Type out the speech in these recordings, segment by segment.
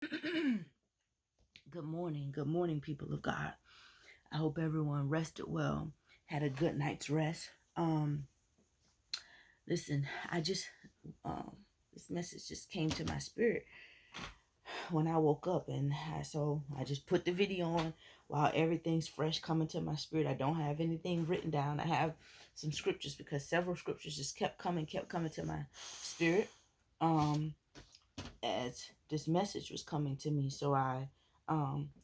Good morning. Good morning, people of God. I hope everyone rested well, had a good night's rest. Listen, I just this message just came to my spirit when I woke up, and I just put the video on while everything's fresh coming to my spirit. I don't have anything written down. I have some scriptures because several scriptures just kept coming to my spirit. As this message was coming to me, so I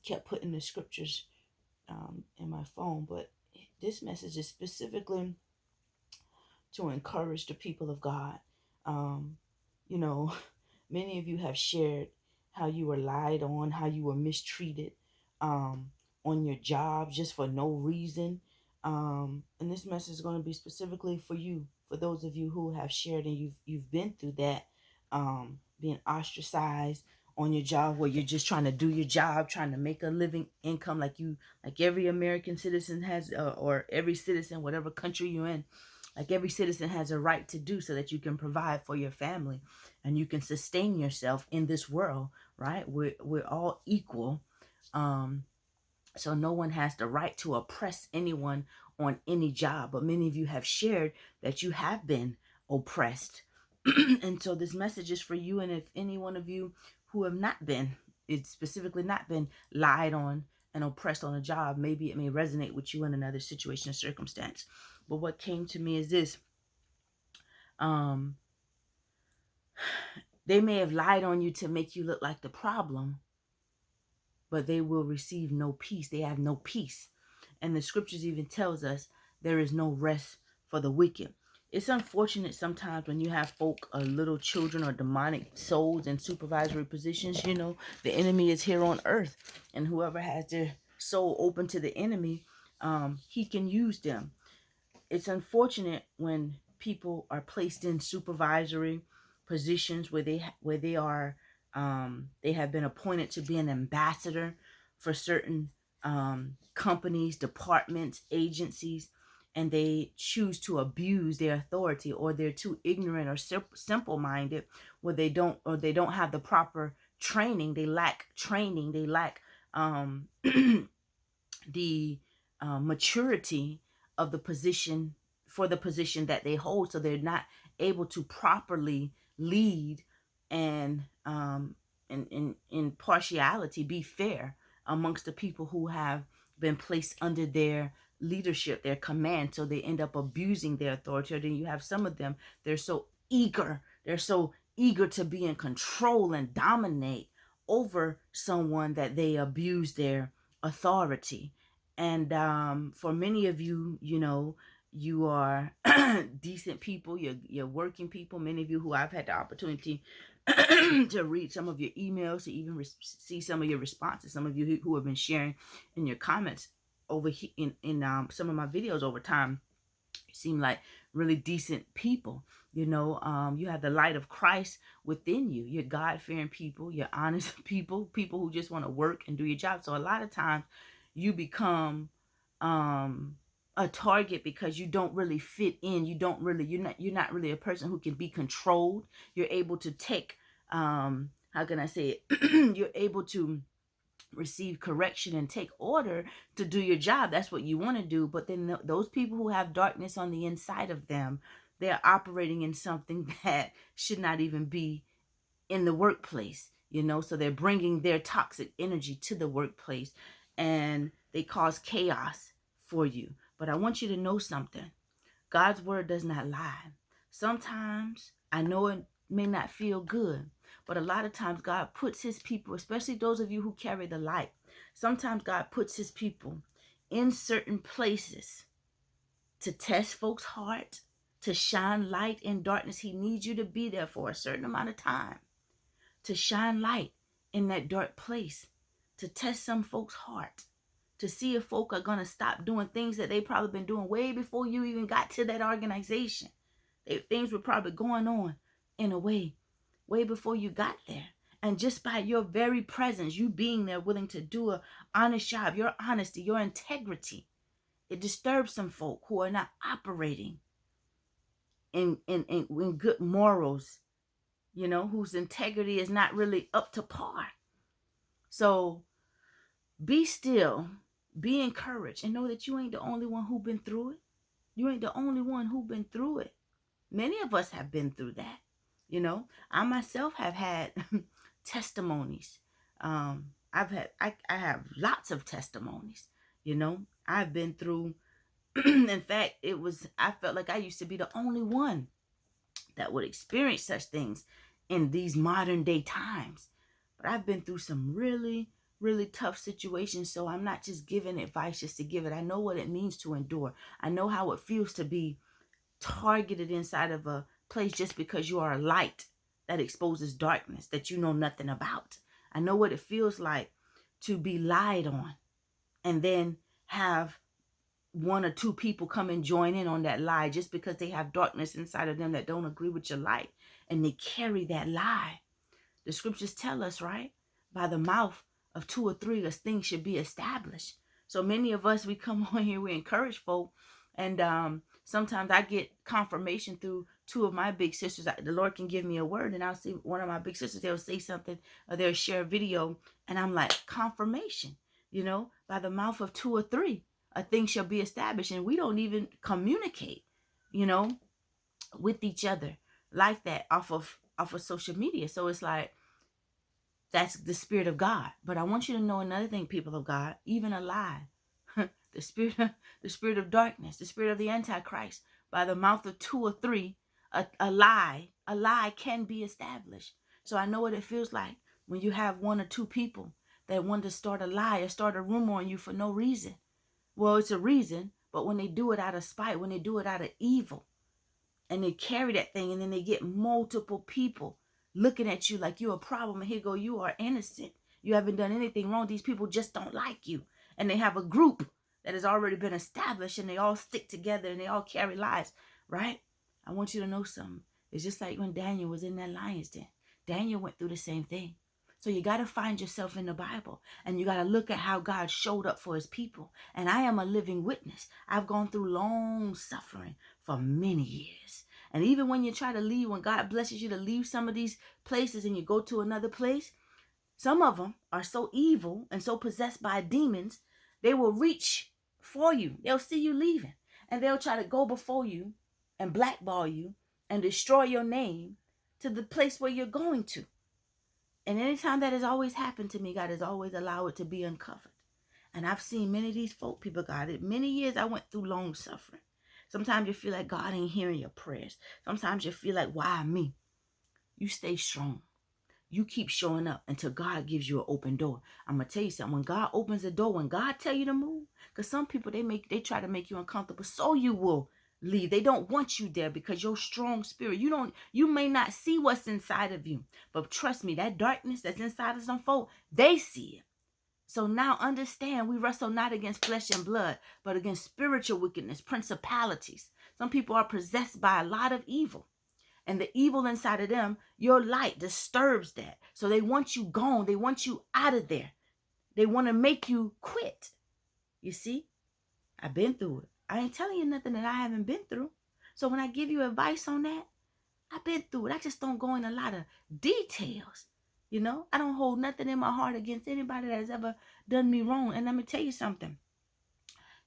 kept putting the scriptures in my phone. But this message is specifically to encourage the people of God. Um, you know, many of you have shared how you were lied on, how you were mistreated um, on your job just for no reason. And this message is going to be specifically for you, for those of you who have shared and you've been through that, being ostracized on your job, where you're just trying to do your job, trying to make a living income, like every American citizen has, or every citizen, whatever country you're in, like every citizen has a right to do, so that you can provide for your family and you can sustain yourself in this world, right? We're all equal. So no one has the right to oppress anyone on any job. But many of you have shared that you have been oppressed. And so this message is for you. And if any one of you who have not been, it's specifically not been lied on and oppressed on a job, maybe it may resonate with you in another situation or circumstance. But what came to me is this. Um, they may have lied on you to make you look like the problem, but they will receive no peace. They have no peace. And the scriptures even tells us there is no rest for the wicked. It's unfortunate sometimes when you have folk or little children or demonic souls in supervisory positions. The enemy is here on earth, and whoever has their soul open to the enemy, he can use them. It's unfortunate when people are placed in supervisory positions where they are they have been appointed to be an ambassador for certain companies, departments, agencies, and they choose to abuse their authority, or they're too ignorant or simple-minded, where they don't have the proper training. They lack training. They lack the maturity of the position, for the position that they hold, so they're not able to properly lead and in partiality be fair amongst the people who have been placed under their leadership, their command. So they end up abusing their authority. Or then you have some of them, they're so eager to be in control and dominate over someone, that they abuse their authority. And for many of you, you are decent people. You're working people. Many of you who I've had the opportunity to read some of your emails, to even see some of your responses. Some of you who have been sharing in your comments over in some of my videos over time, seem like really decent people. You have the light of Christ within you. You're God-fearing people. You're honest people who just want to work and do your job. So a lot of times you become a target because you don't really fit in. You're not really a person who can be controlled. You're able to take, how can I say it? You're able to receive correction and take order to do your job. That's what you want to do. But then those people who have darkness on the inside of them, they're operating in something that should not even be in the workplace. So they're bringing their toxic energy to the workplace, and they cause chaos for you. But I want you to know something. God's word does not lie. Sometimes, I know it may not feel good, but a lot of times God puts his people, especially those of you who carry the light, sometimes God puts his people in certain places to test folks' heart, to shine light in darkness. He needs you to be there for a certain amount of time, to shine light in that dark place, to test some folks' heart, to see if folk are going to stop doing things that they probably been doing way before you even got to that organization. Things were probably going on in a way before you got there. And just by your very presence, you being there willing to do an honest job, your honesty, your integrity, it disturbs some folk who are not operating in good morals, whose integrity is not really up to par. So be still, be encouraged, and know that you ain't the only one who been through it. You ain't the only one who been through it. Many of us have been through that. I myself have had testimonies. I have lots of testimonies. I've been through. In fact, I felt like I used to be the only one that would experience such things in these modern day times. But I've been through some really, really tough situations. So I'm not just giving advice just to give it. I know what it means to endure. I know how it feels to be targeted inside of a place just because you are a light that exposes darkness that you know nothing about. I know what it feels like to be lied on and then have one or two people come and join in on that lie just because they have darkness inside of them that don't agree with your light, and they carry that lie. The scriptures tell us, right? By the mouth of two or three, a thing should be established. So many of us, we come on here, we encourage folk, and sometimes I get confirmation through two of my big sisters. The Lord can give me a word, and I'll see one of my big sisters, they'll say something, or they'll share a video, and I'm like, confirmation, by the mouth of two or three, a thing shall be established. And we don't even communicate, with each other like that off of social media. So it's like, that's the spirit of God. But I want you to know another thing, people of God, even a lie, the spirit of darkness, the spirit of the Antichrist, by the mouth of two or three, a lie can be established. So I know what it feels like when you have one or two people that want to start a lie or start a rumor on you for no reason. Well, it's a reason, but when they do it out of spite, when they do it out of evil, and they carry that thing, and then they get multiple people looking at you like you're a problem, and here go, you are innocent, you haven't done anything wrong, these people just don't like you, and they have a group that has already been established, and they all stick together, and they all carry lies, right? I want you to know something. It's just like when Daniel was in that lion's den. Daniel went through the same thing. So you got to find yourself in the Bible, and you got to look at how God showed up for his people. And I am a living witness. I've gone through long suffering for many years. And even when you try to leave, when God blesses you to leave some of these places and you go to another place, some of them are so evil and so possessed by demons, they will reach for you. They'll see you leaving, and they'll try to go before you and blackball you and destroy your name to the place where you're going to. And anytime that has always happened to me, God has always allowed it to be uncovered. And I've seen many of these folk, people, God, many years I went through long suffering. Sometimes you feel like God ain't hearing your prayers. Sometimes you feel like, why me? You stay strong. You keep showing up until God gives you an open door. I'm going to tell you something. When God opens the door, when God tell you to move, because some people, they try to make you uncomfortable so you will leave. They don't want you there because your strong spirit, you may not see what's inside of you, but trust me, that darkness that's inside of some folk, they see it. So now understand, we wrestle not against flesh and blood, but against spiritual wickedness, principalities. Some people are possessed by a lot of evil. And the evil inside of them, your light disturbs that. So they want you gone. They want you out of there. They want to make you quit. You see, I've been through it. I ain't telling you nothing that I haven't been through. So when I give you advice on that, I've been through it. I just don't go in a lot of details. I don't hold nothing in my heart against anybody that has ever done me wrong. And let me tell you something.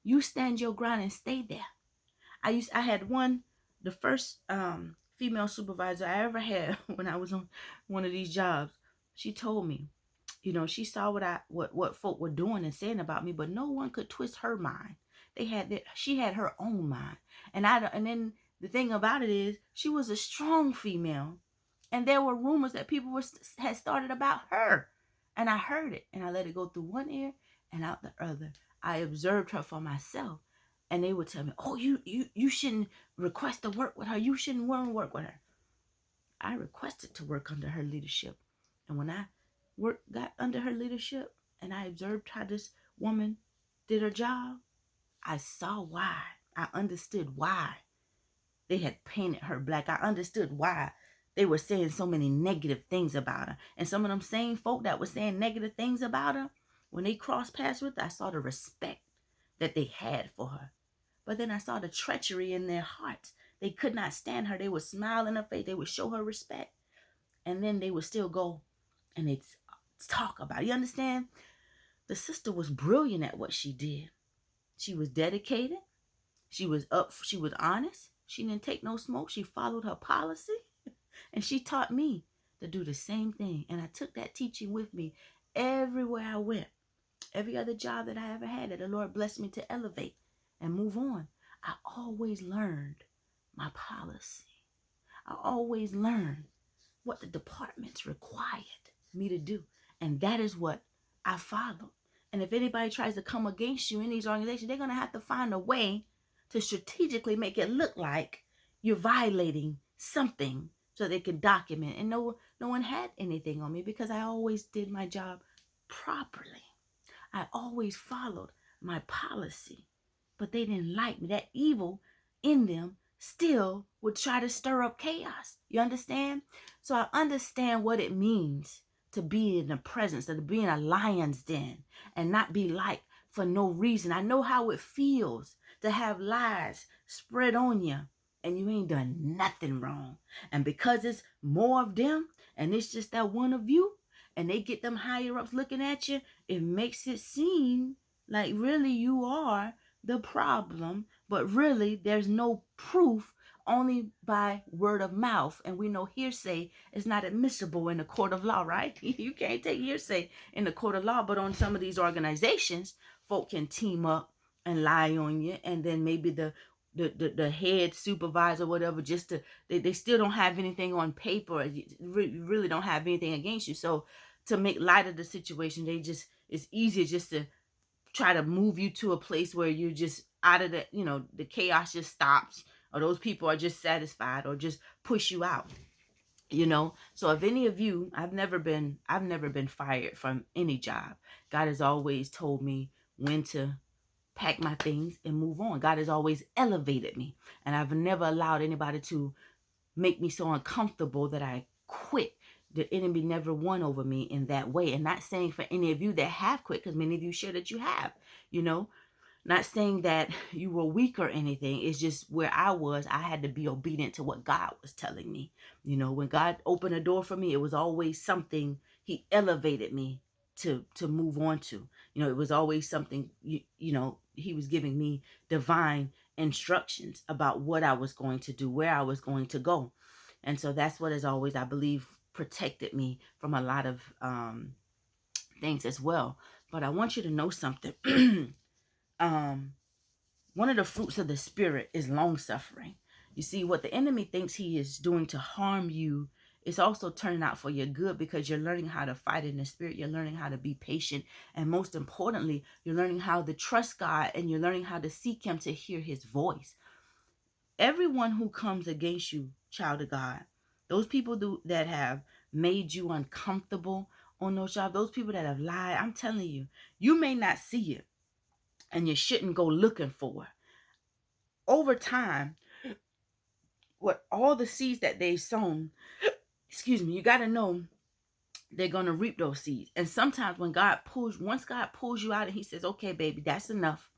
You stand your ground and stay there. I had the first female supervisor I ever had when I was on one of these jobs. She told me, she saw what folk were doing and saying about me, but no one could twist her mind. She had her own mind. And then the thing about it is, she was a strong female, and there were rumors that people had started about her. And I heard it, and I let it go through one ear and out the other. I observed her for myself. And they would tell me, oh, you shouldn't request to work with her. You shouldn't want to work with her. I requested to work under her leadership. And when I got under her leadership and I observed how this woman did her job, I saw why. I understood why they had painted her black. I understood why they were saying so many negative things about her. And some of them same folk that were saying negative things about her, when they crossed paths with her, I saw the respect that they had for her. But then I saw the treachery in their hearts. They could not stand her. They would smile in her face. They would show her respect. And then they would still go and they'd talk about it. You understand? The sister was brilliant at what she did. She was dedicated. She was up. She was honest. She didn't take no smoke. She followed her policy. And she taught me to do the same thing. And I took that teaching with me everywhere I went. Every other job that I ever had that the Lord blessed me to elevate and move on. I always learned my policy. I always learned what the departments required me to do. And that is what I followed. And if anybody tries to come against you in these organizations, they're going to have to find a way to strategically make it look like you're violating something so they can document. And no one had anything on me because I always did my job properly. I always followed my policy. But they didn't like me. That evil in them still would try to stir up chaos. You understand? So I understand what it means to be in the presence, to be in a lion's den and not be liked for no reason. I know how it feels to have lies spread on you and you ain't done nothing wrong. And because it's more of them and it's just that one of you and they get them higher ups looking at you, it makes it seem like really you are the problem, but really there's no proof, only by word of mouth. And we know hearsay is not admissible in the court of law, right? You can't take hearsay in the court of law, but on some of these organizations, folk can team up and lie on you, and then maybe the head supervisor, whatever, just to they still don't have anything on paper, really don't have anything against you. So to make light of the situation, it's easier just to try to move you to a place where you're just out of the chaos just stops, or those people are just satisfied, or just push you out. So if any of you, I've never been fired from any job. God has always told me when to pack my things and move on. God has always elevated me, and I've never allowed anybody to make me so uncomfortable that I quit. The enemy never won over me in that way. And not saying for any of you that have quit, because many of you share that you have, not saying that you were weak or anything. It's just where I was, I had to be obedient to what God was telling me. When God opened a door for me, it was always something he elevated me to move on to. It was always something, he was giving me divine instructions about what I was going to do, where I was going to go. And so that's what has always, I believe, protected me from a lot of things as well. But I want you to know something. One of the fruits of the Spirit is long-suffering. You see, what the enemy thinks he is doing to harm you is also turning out for your good, because you're learning how to fight in the Spirit. You're learning how to be patient. And most importantly, you're learning how to trust God, and you're learning how to seek him to hear his voice. Everyone who comes against you, child of God, those people that have made you uncomfortable on those jobs, those people that have lied, I'm telling you, you may not see it, and you shouldn't go looking for it. Over time, what all the seeds that they've sown, you got to know they're going to reap those seeds. And sometimes once God pulls you out and he says, okay, baby, that's enough.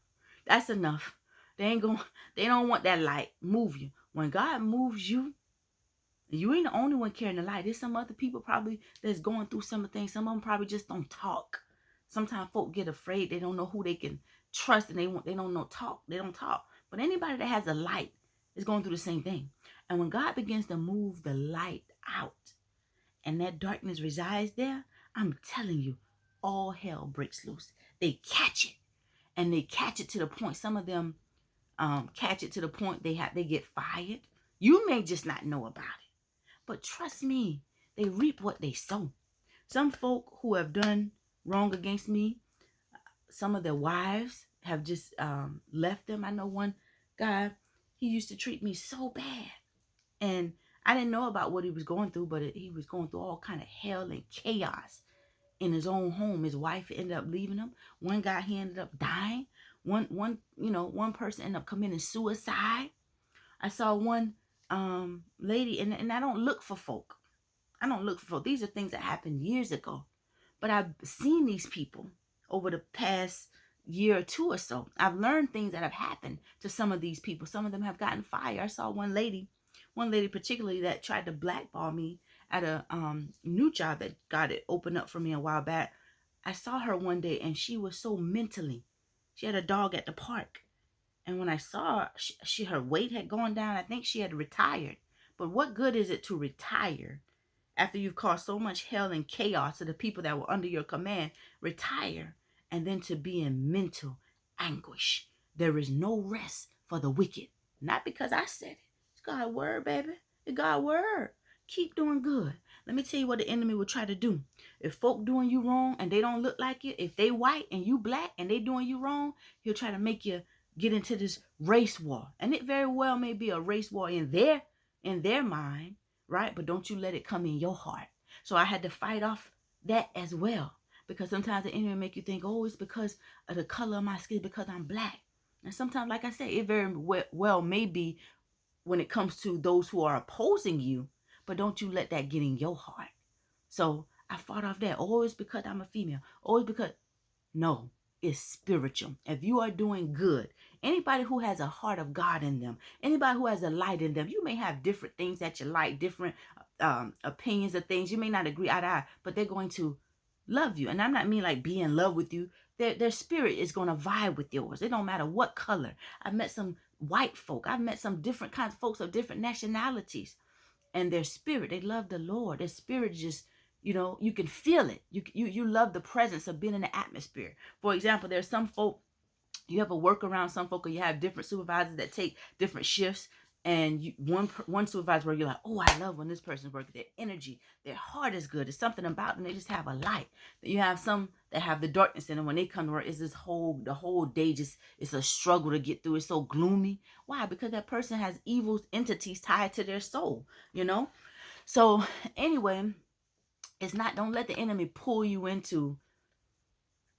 That's enough. They don't want that light move you. When God moves you, you ain't the only one carrying the light. There's some other people probably that's going through some of the things. Some of them probably just don't talk. Sometimes folk get afraid. They don't know who they can trust, and they don't know talk. They don't talk. But anybody that has a light is going through the same thing. And when God begins to move the light out and that darkness resides there, I'm telling you, all hell breaks loose. They catch it, and they catch it to the point. Some of them catch it to the point they get fired. You may just not know about it. But trust me, they reap what they sow. Some folk who have done wrong against me, some of their wives have just left them. I know one guy, he used to treat me so bad. And I didn't know about what he was going through, but he was going through all kind of hell and chaos in his own home. His wife ended up leaving him. One guy, he ended up dying. One person ended up committing suicide. I saw one lady, and I don't look for folk. These are things that happened years ago. But I've seen these people over the past year or two or so. I've learned things that have happened to some of these people. Some of them have gotten fired. I saw one lady particularly that tried to blackball me at a new job that God had opened up for me a while back. I saw her one day and she was so mentally. She had a dog at the park. And when I saw her, her weight had gone down. I think she had retired. But what good is it to retire after you've caused so much hell and chaos to the people that were under your command? Retire and then to be in mental anguish. There is no rest for the wicked. Not because I said it. It's God's word, baby. It's God's word. Keep doing good. Let me tell you what the enemy will try to do. If folk doing you wrong and they don't look like you, if they white and you black and they doing you wrong, he'll try to make you get into this race war. And it very well may be a race war in their mind, right? But don't you let it come in your heart. So I had to fight off that as well. Because sometimes the enemy make you think, oh, it's because of the color of my skin, because I'm black. And sometimes, like I said, it very well may be when it comes to those who are opposing you, but don't you let that get in your heart. So I fought off that. Oh, it's because I'm a female. Oh, it's because, no, it's spiritual. If you are doing good, anybody who has a heart of God in them, anybody who has a light in them, you may have different things that you like, different opinions of things. You may not agree eye to eye, but they're going to love you. And I'm not mean like be in love with you. Their spirit is going to vibe with yours. It don't matter what color. I've met some white folk. I've met some different kinds of folks of different nationalities. And their spirit, they love the Lord. Their spirit just, you can feel it. You love the presence of being in the atmosphere. For example, there's some folk, you ever work around some folk, or you have different supervisors that take different shifts, and one supervisor where you're like, oh, I love when this person's working. Their energy, their heart is good. There's something about them. They just have a light. You have some that have the darkness in them. When they come to work, it's the whole day just, it's a struggle to get through. It's so gloomy. Why? Because that person has evil entities tied to their soul, So anyway, don't let the enemy pull you into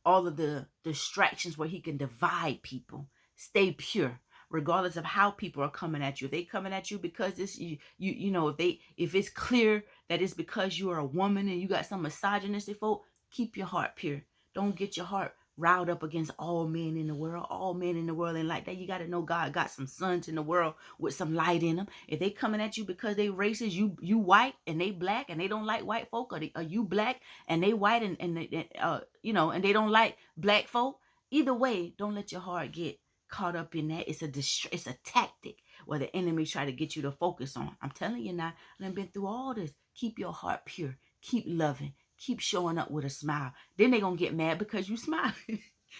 all of the distractions where he can divide people. Stay pure, regardless of how people are coming at you. If they coming at you because it's if it's clear that it's because you are a woman and you got some misogynistic folk, keep your heart pure. Don't get your heart riled up against all men in the world. All men in the world ain't like that. You got to know God got some sons in the world with some light in them. If they coming at you because they racist, you white and they black and they don't like white folk, or are you black and they white and they don't like black folk. Either way, don't let your heart get caught up in that. It's a tactic where the enemy try to get you to focus on. I'm telling you now, I've been through all this. Keep your heart pure. Keep loving. Keep showing up with a smile. Then they gonna get mad because you smiling.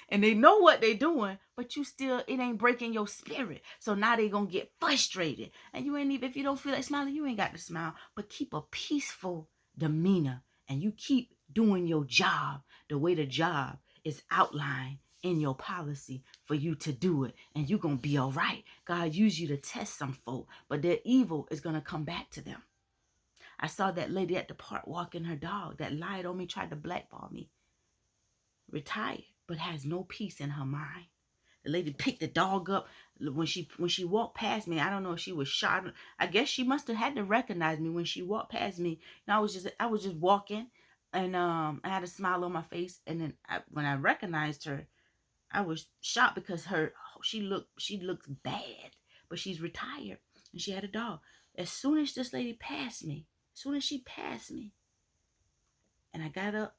And they know what they doing, but you still, it ain't breaking your spirit. So now they gonna get frustrated. And you ain't even, if you don't feel like smiling, you ain't got to smile. But keep a peaceful demeanor. And you keep doing your job the way the job is outlined in your policy for you to do it. And you're gonna be all right. God used you to test some folk, but their evil is gonna come back to them. I saw that lady at the park walking her dog that lied on me, tried to blackball me. Retired, but has no peace in her mind. The lady picked the dog up when she walked past me. I don't know if she was shot. I guess she must have had to recognize me when she walked past me. And I was just walking, and I had a smile on my face. And then when I recognized her, I was shocked because she looked bad, but she's retired and she had a dog. As soon as this lady passed me, and I got up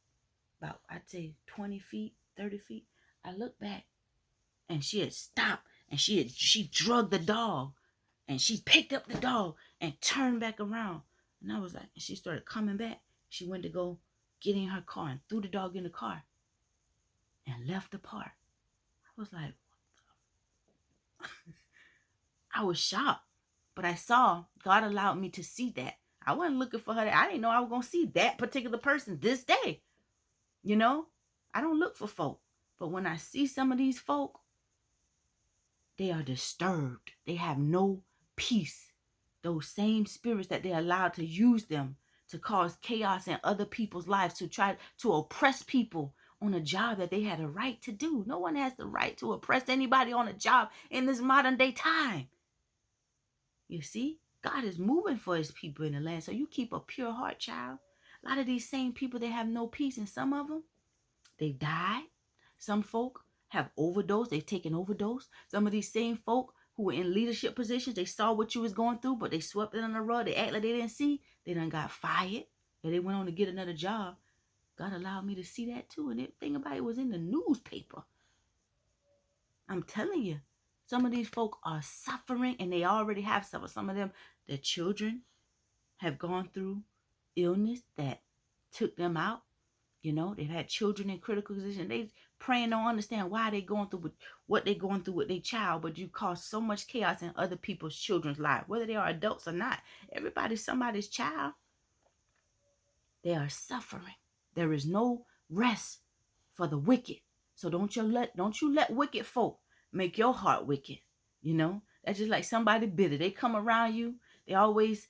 about, I'd say 20 feet, 30 feet, I looked back and she had stopped and she drugged the dog and she picked up the dog and turned back around. And I was like, and she started coming back. She went to go get in her car and threw the dog in the car and left the park. I was like, what the? I was shocked, but I saw God allowed me to see that. I wasn't looking for her. I didn't know I was going to see that particular person this day. I don't look for folk. But when I see some of these folk, they are disturbed. They have no peace. Those same spirits that they allowed to use them to cause chaos in other people's lives, to try to oppress people on a job that they had a right to do. No one has the right to oppress anybody on a job in this modern day time. You see? God is moving for his people in the land. So you keep a pure heart, child. A lot of these same people, they have no peace. And some of them, they've died. Some folk have overdosed. They've taken overdose. Some of these same folk who were in leadership positions, they saw what you was going through, but they swept it under the rug. They act like they didn't see. They done got fired. And they went on to get another job. God allowed me to see that too. And the thing about it was in the newspaper. I'm telling you, some of these folk are suffering, and they already have suffered. Some of them, their children have gone through illness that took them out. You know, they've had children in critical position. They praying, don't understand why they going through what they going through with their child, but you cause so much chaos in other people's children's life, whether they are adults or not. Everybody's somebody's child. They are suffering. There is no rest for the wicked. So don't you let wicked folk make your heart wicked. You know, that's just like somebody bitter. They come around you. They always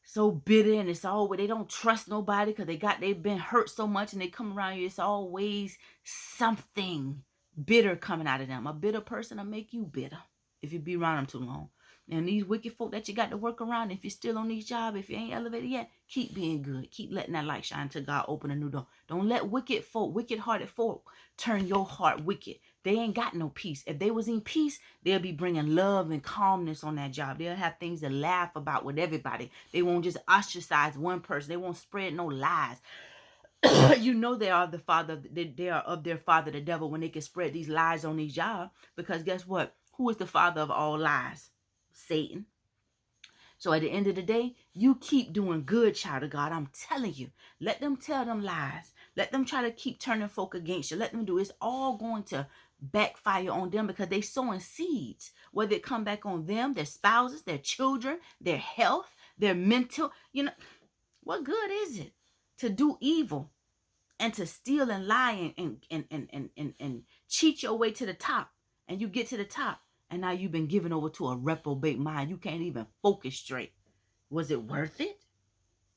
so bitter, and it's always they don't trust nobody because they've been hurt so much, and they come around you. It's always something bitter coming out of them. A bitter person will make you bitter if you be around them too long. And these wicked folk that you got to work around, if you're still on these jobs, if you ain't elevated yet, keep being good. Keep letting that light shine until God open a new door. Don't let wicked-hearted folk turn your heart wicked. They ain't got no peace. If they was in peace, they'll be bringing love and calmness on that job. They'll have things to laugh about with everybody. They won't just ostracize one person. They won't spread no lies. You know they are they are of their father, the devil, when they can spread these lies on these jobs. Because guess what? Who is the father of all lies? Satan. So at the end of the day, you keep doing good, child of God. I'm telling you, let them tell them lies. Let them try to keep turning folk against you. Let them do it. It's all going to backfire on them because they sowing seeds, whether it come back on them, their spouses, their children, their health, their mental. You know, what good is it to do evil and to steal and lie and cheat your way to the top, and you get to the top, and now you've been given over to a reprobate mind. You can't even focus straight. Was it worth it?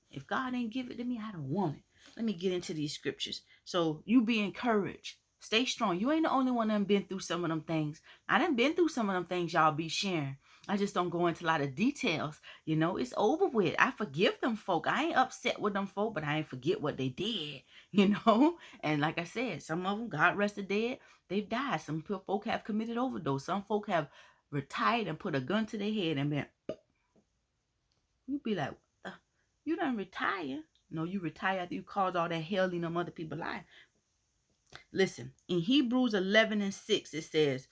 If God ain't give it to me, I don't want it. Let me get into these scriptures. So you be encouraged. Stay strong. You ain't the only one that been through some of them things. I done been through some of them things y'all be sharing. I just don't go into a lot of details. You know, it's over with. I forgive them folk. I ain't upset with them folk, but I ain't forget what they did, you know? And like I said, some of them, God rested dead, they've died. Some folk have committed overdose. Some folk have retired and put a gun to their head and been, you be like, you done retire. No, you retire after you caused all that hell in them other people's life. Listen, in Hebrews 11:6, it says,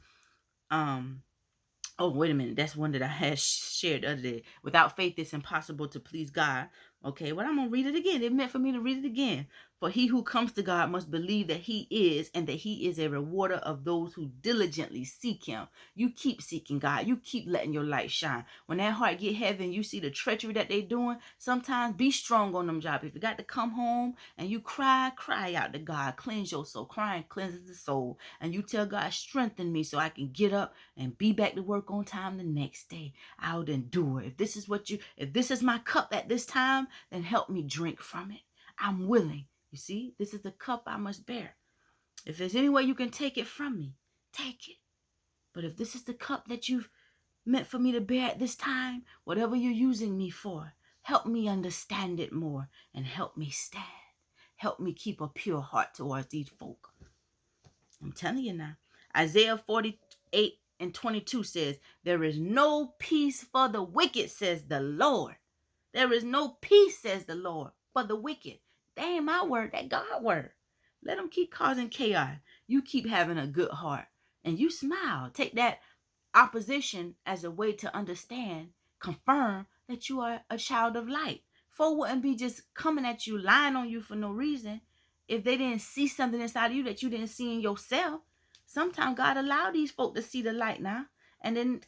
oh, wait a minute. That's one that I had shared the other day. Without faith, it's impossible to please God. Okay, well, I'm going to read it again. It meant for me to read it again. For he who comes to God must believe that he is, and that he is a rewarder of those who diligently seek him. You keep seeking God. You keep letting your light shine. When that heart get heavy and you see the treachery that they doing, sometimes be strong on them jobs. If you got to come home and you cry out to God. Cleanse your soul. Crying cleanses the soul. And you tell God, strengthen me so I can get up and be back to work on time the next day. I'll endure. If this is my cup at this time, then help me drink from it. I'm willing. You see, this is the cup I must bear. If there's any way you can take it from me, take it. But if this is the cup that you've meant for me to bear at this time, whatever you're using me for, help me understand it more and help me stand. Help me keep a pure heart towards these folk. I'm telling you now. Isaiah 48:22 says, there is no peace for the wicked, says the Lord. There is no peace, says the Lord, for the wicked. That ain't my word, that God word. Let them keep causing chaos. You keep having a good heart. And you smile. Take that opposition as a way to understand, confirm that you are a child of light. Folk wouldn't be just coming at you, lying on you for no reason if they didn't see something inside of you that you didn't see in yourself. Sometimes God allowed these folk to see the light now and then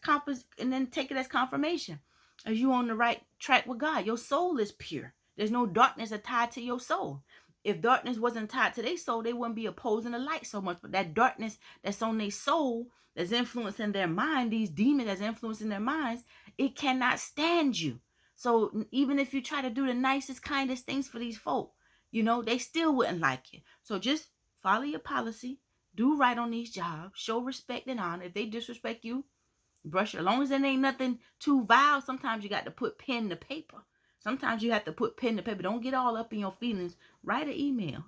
take it as confirmation. As you on the right track with God. Your soul is pure. There's no darkness tied to your soul. If darkness wasn't tied to their soul, they wouldn't be opposing the light so much. But that darkness that's on their soul, that's influencing their mind, these demons that's influencing their minds, it cannot stand you. So even if you try to do the nicest, kindest things for these folk, you know, they still wouldn't like you. So just follow your policy. Do right on these jobs. Show respect and honor. If they disrespect you, brush it. As long as there ain't nothing too vile, sometimes you got to put pen to paper. Sometimes you have to put pen to paper. Don't get all up in your feelings. Write an email.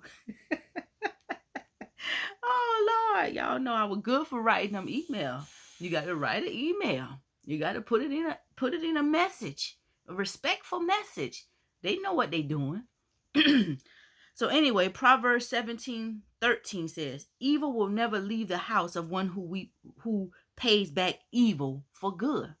Oh, Lord. Y'all know I was good for writing them email. You got to write an email. You got to put it in a message, a respectful message. They know what they doing. So anyway, Proverbs 17:13 says, "Evil will never leave the house of one who pays back evil for good."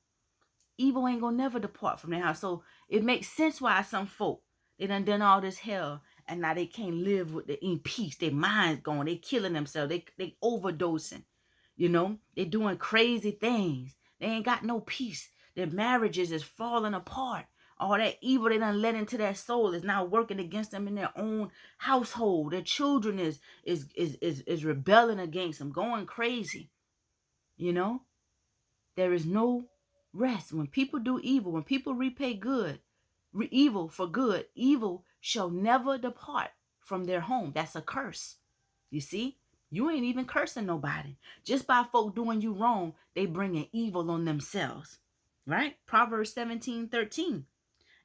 Evil ain't gonna never depart from their house. So it makes sense why some folk they done all this hell and now they can't live in peace. Their minds gone. They killing themselves. They overdosing. They doing crazy things. They ain't got no peace. Their marriages is falling apart. All that evil they done let into their soul is now working against them in their own household. Their children is rebelling against them, going crazy. There is no rest. When people do evil, when people repay evil for good, evil shall never depart from their home. That's a curse. You see? You ain't even cursing nobody. Just by folk doing you wrong, they bringing evil on themselves. Right? Proverbs 17:13.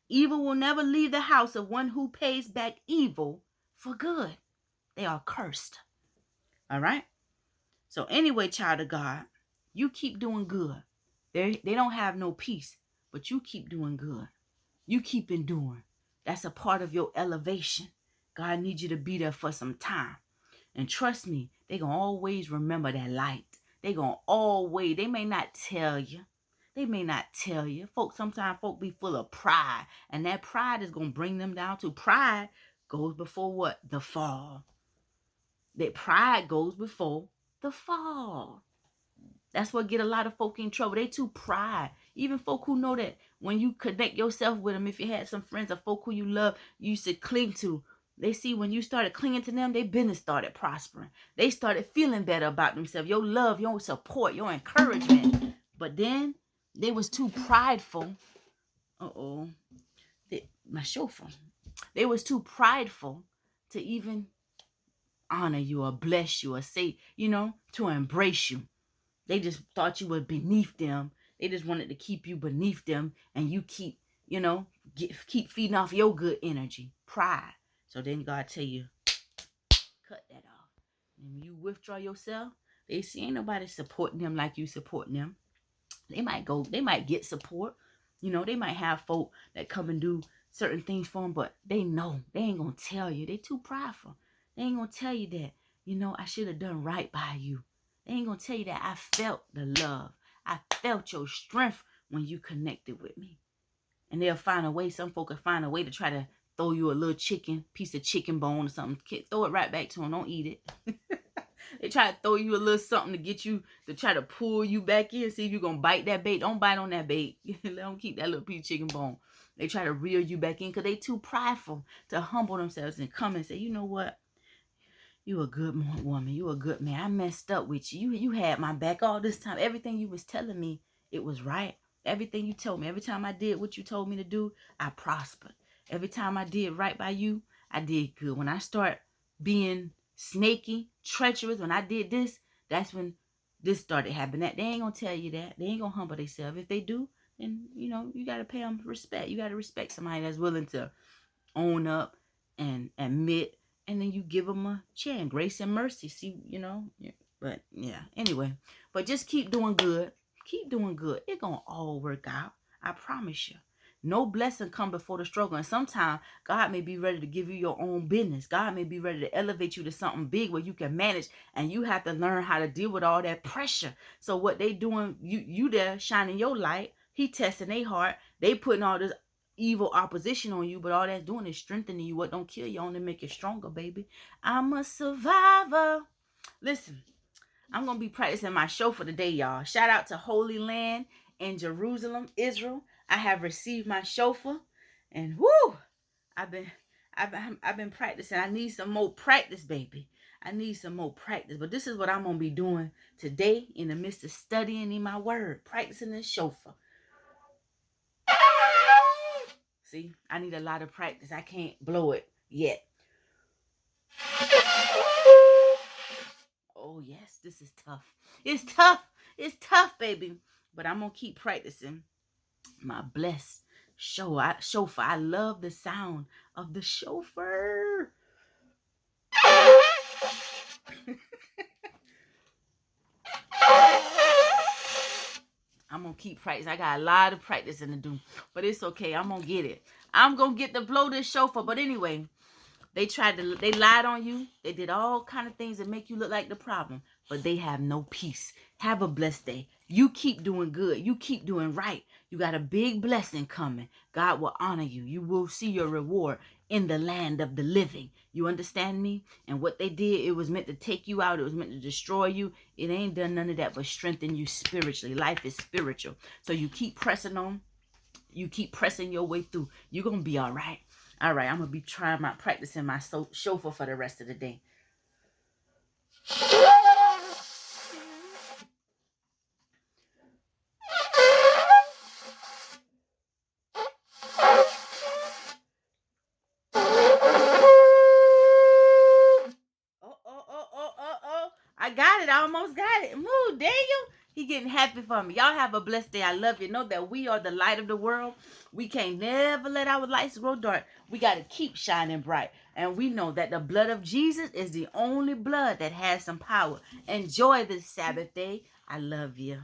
Evil will never leave the house of one who pays back evil for good. They are cursed. All right? So anyway, child of God, you keep doing good. They don't have no peace, but you keep doing good. You keep enduring. That's a part of your elevation. God needs you to be there for some time. And trust me, they going to always remember that light. They may not tell you. Sometimes folk be full of pride. And that pride is going to bring them down to pride goes before what? The fall. That pride goes before the fall. That's what get a lot of folk in trouble. They too pride. Even folk who know that when you connect yourself with them, if you had some friends or folk who you love, you used to cling to, they see when you started clinging to them, their business started prospering. They started feeling better about themselves. Your love, your support, your encouragement. But then they was too prideful. My chauffeur. They was too prideful to even honor you or bless you or say, to embrace you. They just thought you were beneath them. They just wanted to keep you beneath them, and you keep feeding off your good energy, pride. So then God tell you, cut that off. And you withdraw yourself. They see ain't nobody supporting them like you supporting them. They might get support. They might have folk that come and do certain things for them, but they know they ain't gonna tell you. They too prideful. They ain't gonna tell you that, I should have done right by you. They ain't gonna tell you that I felt the love. I felt your strength when you connected with me. And they'll find a way, some folk will find a way to try to throw you a little piece of chicken bone or something. Throw it right back to them. Don't eat it. They try to throw you a little something to get you, to try to pull you back in, see if you're going to bite that bait. Don't bite on that bait. Let them keep that little piece of chicken bone. They try to reel you back in because they too prideful to humble themselves and come and say, you know what? You a good woman. You a good man. I messed up with you. You had my back all this time. Everything you was telling me, it was right. Everything you told me. Every time I did what you told me to do, I prospered. Every time I did right by you, I did good. When I start being snaky, treacherous, when I did this, that's when this started happening. They ain't going to tell you that. They ain't going to humble themselves. If they do, then, you got to pay them respect. You got to respect somebody that's willing to own up and admit, and then you give them a chance, grace and mercy. See, but yeah, anyway, but just keep doing good. Keep doing good. It's going to all work out. I promise you. No blessing come before the struggle. And sometimes God may be ready to give you your own business. God may be ready to elevate you to something big where you can manage, and you have to learn how to deal with all that pressure. So what they doing, you there shining your light. He testing their heart. They putting all this evil opposition on you, but all that's doing is strengthening you. What don't kill you only make you stronger, baby. I'm a survivor. Listen, I'm going to be practicing my show for today, y'all. Shout out to Holy Land in Jerusalem, Israel. I have received my shofar, and whoo, I've been practicing. I need some more practice, baby. I need some more practice. But this is what I'm going to be doing today in the midst of studying in my word, practicing the shofar. See, I need a lot of practice. I can't blow it yet. Oh, yes, this is tough. It's tough. It's tough, baby. But I'm going to keep practicing my blessed shofar. I love the sound of the shofar. I'm going keep practicing. I got a lot of practicing to do, but it's okay. I'm gonna get it. I'm gonna get to blow this shofar. But anyway, they lied on you. They did all kind of things that make you look like the problem, but they have no peace. Have a blessed day. You keep doing good. You keep doing right. You got a big blessing coming. God will honor you. You will see your reward in the land of the living. You understand me? And what they did, it was meant to take you out. It was meant to destroy you. It ain't done none of that but strengthen you spiritually. Life is spiritual. So you keep pressing on. You keep pressing your way through. You're going to be all right. All right, I'm going to be practicing my shofar for the rest of the day. I got it. I almost got it. Move, Daniel. He getting happy for me. Y'all have a blessed day. I love you. Know that we are the light of the world. We can't never let our lights grow dark. We got to keep shining bright. And we know that the blood of Jesus is the only blood that has some power. Enjoy this Sabbath day. I love you.